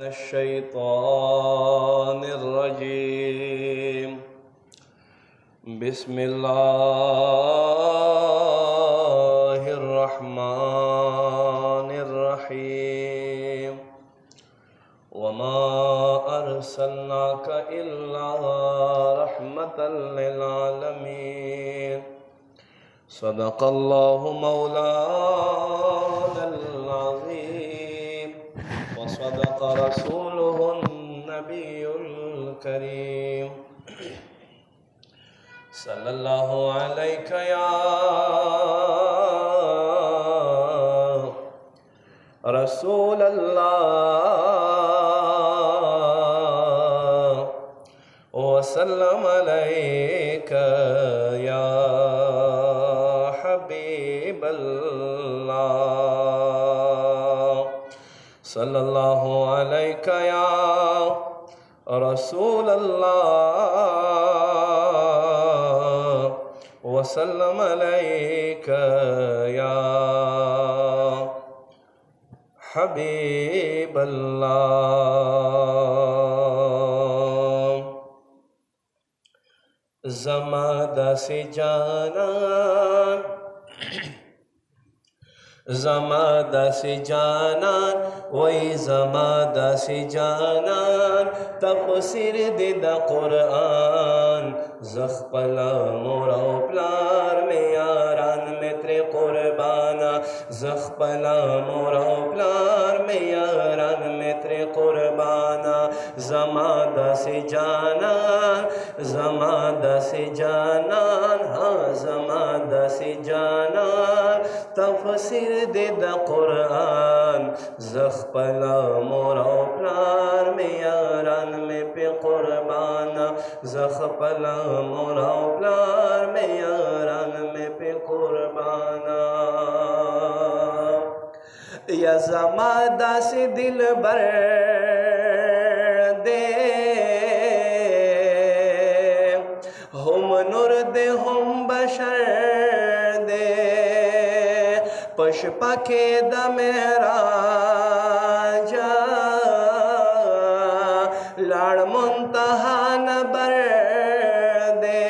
الشيطان الرجيم. بسم الله الرحمن الرحيم. وما أرسلناك إلا رحمة للعالمين. صدق الله مولانا العظيم وصدق رسوله النبي الكريم. صلى الله عليك يا رسول الله وسلم عليك يا حبيب الله. صلى الله عليك يا رسول الله وسلم عليك يا حبيب الله. ज़मादा से जानान ज़मादा से जानान वही ज़मादा से जानान तफसीर दिदा कुरान ज़ख़पला मोरा प्लार में यारान में त्रे कुर्बाना ज़ख़पला मोरा प्लार में यारान में त्रे कुर्बाना. ज़मादा से जानान ज़मादा से जानान हाँ ज़मादा से जानान तफसीर दिदा कुरान ज़ख़पला मोरा प्लार में यारान में पे कुर्बाना ज़ख़पला मोरा प्लार में यारान में पे कुर्बाना. या ज़मादा से दिल बर दे हम नूर दे हम बशर दे पशपा के दमेराजा लाड़ मुंतहा नबर दे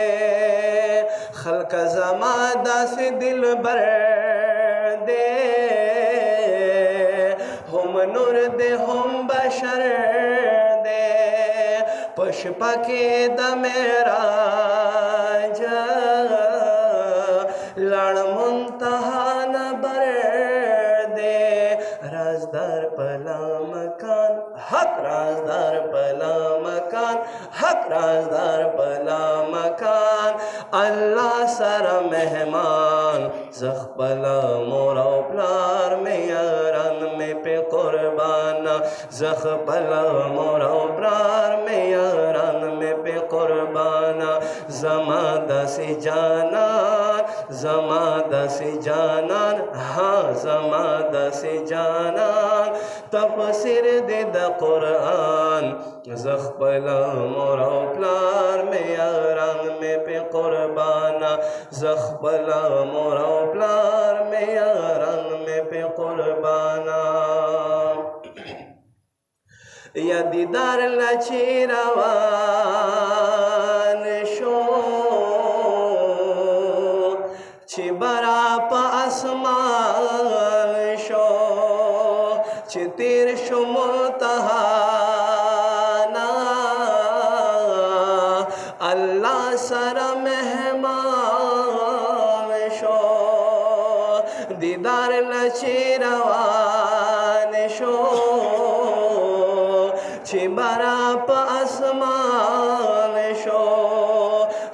खल्क ज़मादा से दिल बर दे हम नूर दे हम बशर दे पशपा के दमेराजा लाड़ मुंतहा नबर दे. राजदार पला मकान हक राजदार पला मकान हक राजदार पला मकान अल्लाह सारा मेहमान ज़ख़पला मोरा प्लार में यारान में पे कुर्बाना ज़ख़पला मोरा प्लार में यारान में पे कुर्बाना. ज़मादा से जानान ज़मादा से जानान हाँ ज़मादा से जानान तफसीर दिदा कुरान ज़ख़पला मोरा प्लार में यारान में पे कुर्बाना ज़ख़पला मोरा प्लार में यारान में पे कुर्बाना. या दीदार लचीरवान शो चिबरा पा आसमान शो चितिर शुमुतहाना अल्लाह सरा मेहमान शो दीदार लचीरवान शो चिबरा पा आसमान शो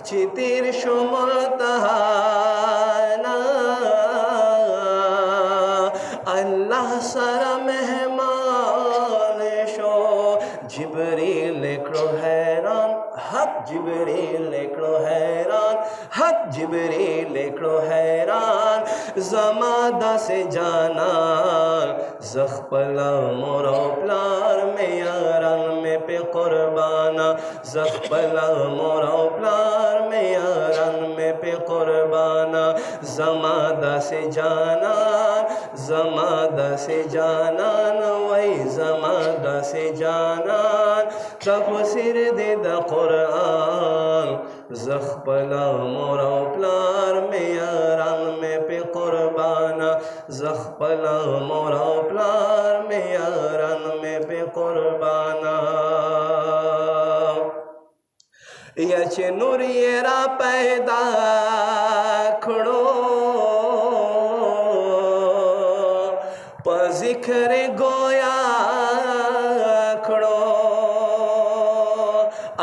चितिर शुमुतहाना अल्लाह सरा मेहमान शो. जिब्रील एकड़ो हैरान हक जिब्रील एकड़ो हैरान हक जिब्रील एकड़ो हैरान ज़मादा से जानान ज़ख़पला मोरा प्लार में यारान में पे कुर्बाना ज़ख़पला मोरा प्लार में यारान में पे कुर्बाना. ज़मादा से जानान ज़मादा से जानान वही ज़मादा से جانان تفسیر دې د قرآن زخپلا مور او پلار مې یاران مې په قربانا زخپلا مور او پلار مې یاران مې په قربانا یا چې نور یې را پیدا کړو په ذکر گویا کړو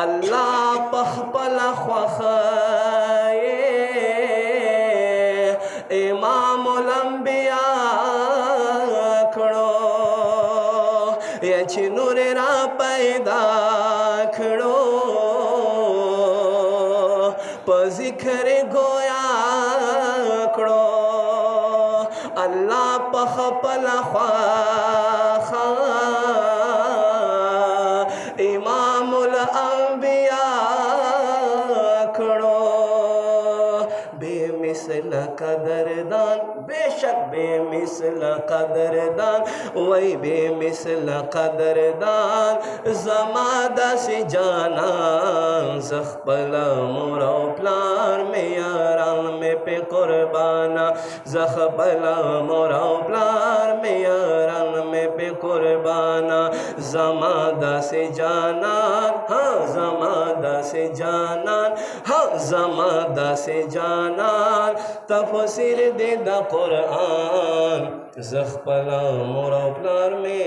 الله په خپل خوښه امام الانبیاء کړو یا چې نور را پیدا کړو په ذکر گویا کړو الله په خپل خواخا امام الانبیاء کړو بے مثل قدردان بیشک بے مثل قدردان وای بے مثل قدردان زما داسې جانان زخپلا مور او پلار مې یاران مې په قربانا زخپلا مور او پلار مې یاران مې په قربانا زما داسې جانان ها زما داسې جانان ها زما داسې جانان تفسیر دې د قرآن زخپلا مور او پلار مې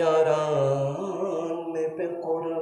یاران مې په قربانا